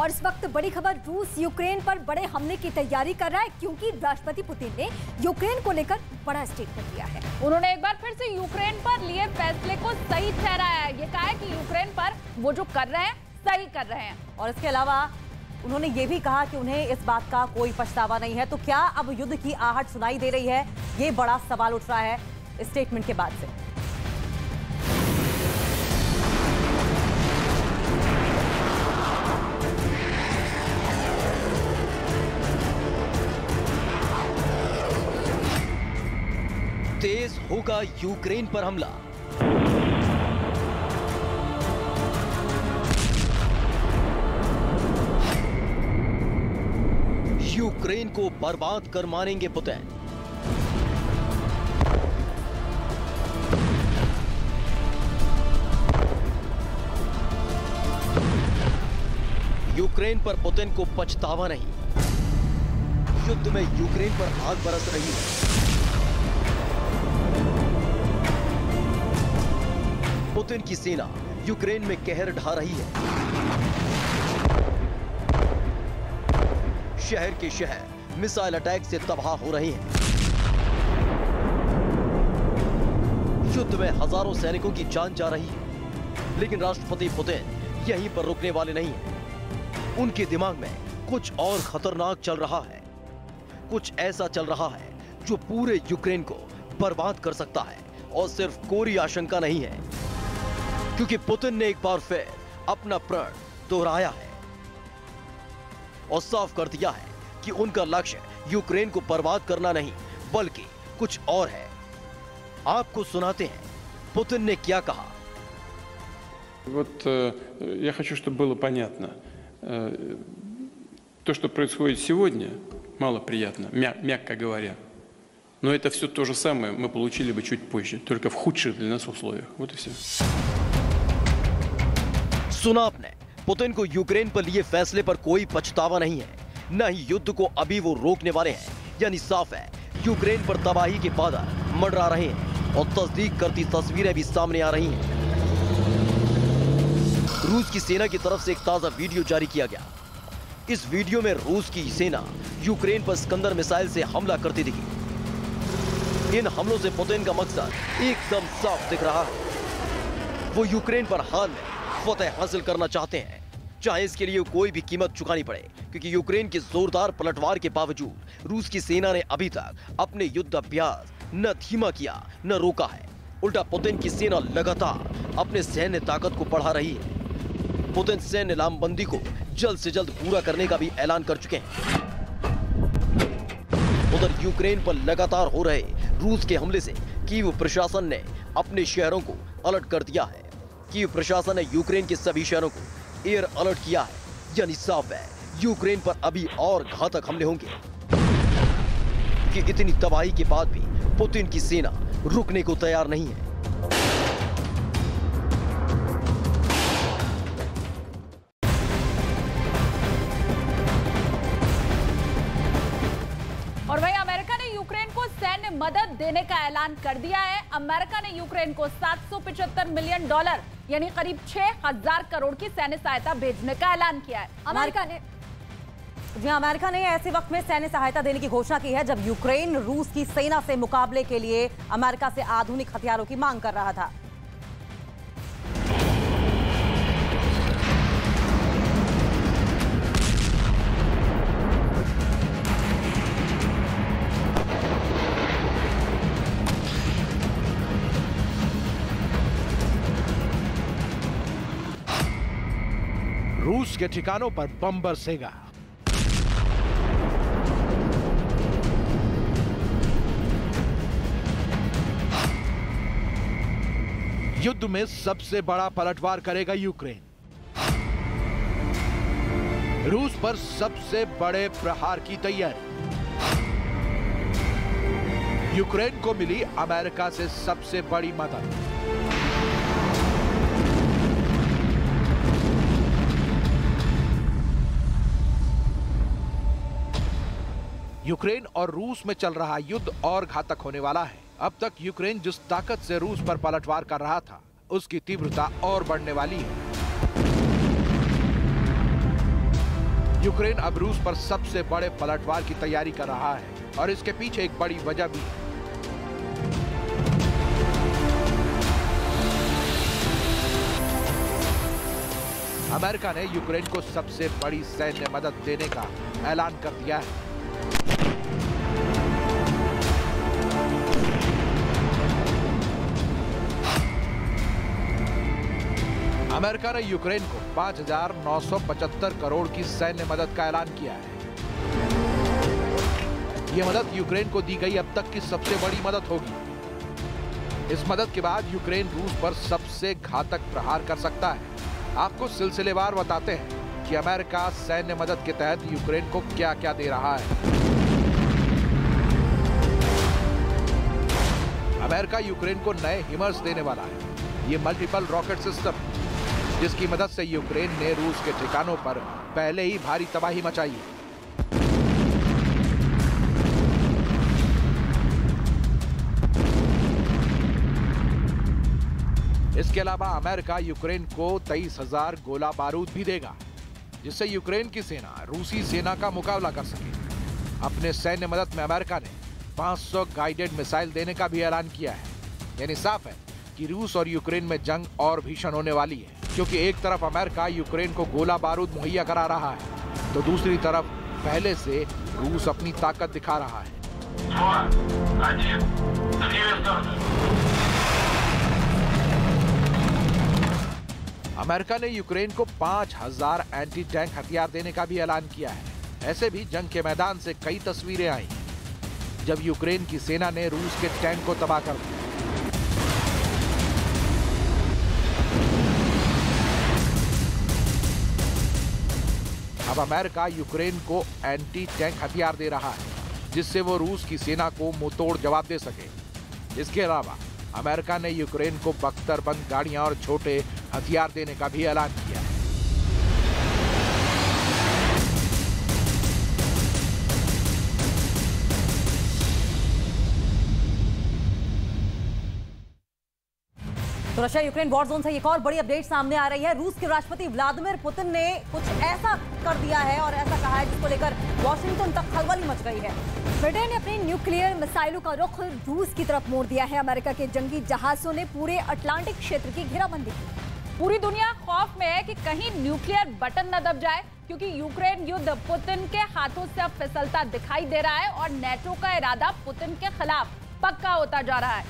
और इस वक्त बड़ी खबर, रूस यूक्रेन पर बड़े हमले की तैयारी कर रहा है क्योंकि राष्ट्रपति पुतिन ने यूक्रेन को लेकर बड़ा स्टेटमेंट दिया है। उन्होंने एक बार फिर से यूक्रेन पर लिए फैसले को सही ठहराया है। ये कहा है कि यूक्रेन पर वो जो कर रहे हैं सही कर रहे हैं। और इसके अलावा उन्होंने ये भी कहा कि उन्हें इस बात का कोई पछतावा नहीं है। तो क्या अब युद्ध की आहट सुनाई दे रही है? ये बड़ा सवाल उठ रहा है इस स्टेटमेंट के बाद से। तेज होगा यूक्रेन पर हमला। यूक्रेन को बर्बाद कर मानेंगे पुतिन। यूक्रेन पर पुतिन को पछतावा नहीं। युद्ध में यूक्रेन पर आग बरस रही है। पुतिन की सेना यूक्रेन में कहर ढा रही है। शहर के शहर मिसाइल अटैक से तबाह हो रहे हैं। युद्ध में हजारों सैनिकों की जान जा रही है। लेकिन राष्ट्रपति पुतिन यहीं पर रुकने वाले नहीं हैं। उनके दिमाग में कुछ और खतरनाक चल रहा है। कुछ ऐसा चल रहा है जो पूरे यूक्रेन को बर्बाद कर सकता है। और सिर्फ कोरी आशंका नहीं है, क्योंकि पुतिन ने एक बार फिर अपना प्रण दोहराया है और साफ कर दिया है कि उनका लक्ष्य यूक्रेन को बर्बाद करना नहीं बल्कि कुछ और है। आपको सुनाते हैं पुतिन ने क्या कहा। Вот я хочу, чтобы было понятно. То, что происходит сегодня, малоприятно, мягко говоря. Но это все то же самое мы получили бы чуть позже, только в худших для нас условиях. Вот и все. सुना आपने, पुतिन को यूक्रेन पर लिए फैसले पर कोई पछतावा नहीं है, न ही युद्ध को अभी वो रोकने वाले हैं। यानी साफ है, यूक्रेन पर तबाही के बादल मंडरा रहे हैं और तस्दीक करती तस्वीरें भी सामने आ रही हैं। रूस की सेना की तरफ से एक ताजा वीडियो जारी किया गया। इस वीडियो में रूस की सेना यूक्रेन पर स्कंदर मिसाइल से हमला करती दिखी। इन हमलों से पुतिन का मकसद एकदम साफ दिख रहा है। वो यूक्रेन पर हाल में फतह हासिल करना चाहते हैं, चाहे इसके लिए कोई भी कीमत चुकानी पड़े, क्योंकि यूक्रेन के जोरदार पलटवार के बावजूद रूस की सेना ने अभी तक अपने युद्ध अभ्यास न धीमा किया न रोका है। उल्टा पुतिन की सेना लगातार अपने सैन्य ताकत को बढ़ा रही है। पुतिन सैन्य लामबंदी को जल्द से जल्द पूरा करने का भी ऐलान कर चुके हैं। उधर यूक्रेन पर लगातार हो रहे रूस के हमले से कीव प्रशासन ने अपने शहरों को अलर्ट कर दिया है। कीव प्रशासन ने यूक्रेन के सभी शहरों को एयर अलर्ट किया है। यानी साफ है, यूक्रेन पर अभी और घातक हमले होंगे, कि इतनी तबाही के बाद भी पुतिन की सेना रुकने को तैयार नहीं है। और वहीं अमेरिका ने यूक्रेन को सैन्य मदद देने का ऐलान कर दिया है। अमेरिका ने यूक्रेन को $775 मिलियन यानी करीब 6,000 करोड़ की सैन्य सहायता भेजने का ऐलान किया है। अमेरिका ने ऐसे वक्त में सैन्य सहायता देने की घोषणा की है जब यूक्रेन रूस की सेना से मुकाबले के लिए अमेरिका से आधुनिक हथियारों की मांग कर रहा था। रूस के ठिकानों पर बम बरसेगा। युद्ध में सबसे बड़ा पलटवार करेगा यूक्रेन। रूस पर सबसे बड़े प्रहार की तैयारी। यूक्रेन को मिली अमेरिका से सबसे बड़ी मदद। यूक्रेन और रूस में चल रहा युद्ध और घातक होने वाला है। अब तक यूक्रेन जिस ताकत से रूस पर पलटवार कर रहा था, उसकी तीव्रता और बढ़ने वाली है। यूक्रेन अब रूस पर सबसे बड़े पलटवार की तैयारी कर रहा है और इसके पीछे एक बड़ी वजह भी है। अमेरिका ने यूक्रेन को सबसे बड़ी सैन्य मदद देने का ऐलान कर दिया है। अमेरिका ने यूक्रेन को 5,975 करोड़ की सैन्य मदद का ऐलान किया है। यह मदद यूक्रेन को दी गई अब तक की सबसे बड़ी मदद होगी। इस मदद के बाद यूक्रेन रूस पर सबसे घातक प्रहार कर सकता है। आपको सिलसिलेवार बताते हैं कि अमेरिका सैन्य मदद के तहत यूक्रेन को क्या क्या दे रहा है। अमेरिका यूक्रेन को नए हिमर्स देने वाला है। ये मल्टीपल रॉकेट सिस्टम, जिसकी मदद से यूक्रेन ने रूस के ठिकानों पर पहले ही भारी तबाही मचाई है। इसके अलावा अमेरिका यूक्रेन को 23,000 गोला बारूद भी देगा, जिससे यूक्रेन की सेना रूसी सेना का मुकाबला कर सके। अपने सैन्य मदद में अमेरिका ने 500 गाइडेड मिसाइल देने का भी ऐलान किया है। यानी साफ है कि रूस और यूक्रेन में जंग और भीषण होने वाली है, क्योंकि एक तरफ अमेरिका यूक्रेन को गोला बारूद मुहैया करा रहा है, तो दूसरी तरफ पहले से रूस अपनी ताकत दिखा रहा है। अमेरिका ने यूक्रेन को 5,000 एंटी टैंक हथियार देने का भी ऐलान किया है। ऐसे भी जंग के मैदान से कई तस्वीरें आई जब यूक्रेन की सेना ने रूस के टैंक को तबाह कर दिया। अब अमेरिका यूक्रेन को एंटी टैंक हथियार दे रहा है, जिससे वो रूस की सेना को मुंहतोड़ जवाब दे सके। इसके अलावा अमेरिका ने यूक्रेन को बख्तरबंद गाड़ियां और छोटे हथियार देने का भी ऐलान किया है। तो रशिया यूक्रेन वॉर जोन से एक और बड़ी अपडेट सामने आ रही है। रूस के राष्ट्रपति व्लादिमीर पुतिन ने कुछ ऐसा कर दिया है और ऐसा कहा है जिसको लेकर वॉशिंगटन तक खलबली मच गई है। ब्रिटेन ने अपनी न्यूक्लियर मिसाइलों का रुख रूस की तरफ मोड़ दिया है। अमेरिका के जंगी जहाजों ने पूरे अटलांटिक क्षेत्र की घेराबंदी की। पूरी दुनिया खौफ में है कि कहीं न्यूक्लियर बटन न दब जाए, क्योंकि यूक्रेन युद्ध पुतिन के हाथों से अब फिसलता दिखाई दे रहा है और नेटो का इरादा पुतिन के खिलाफ पक्का होता जा रहा है।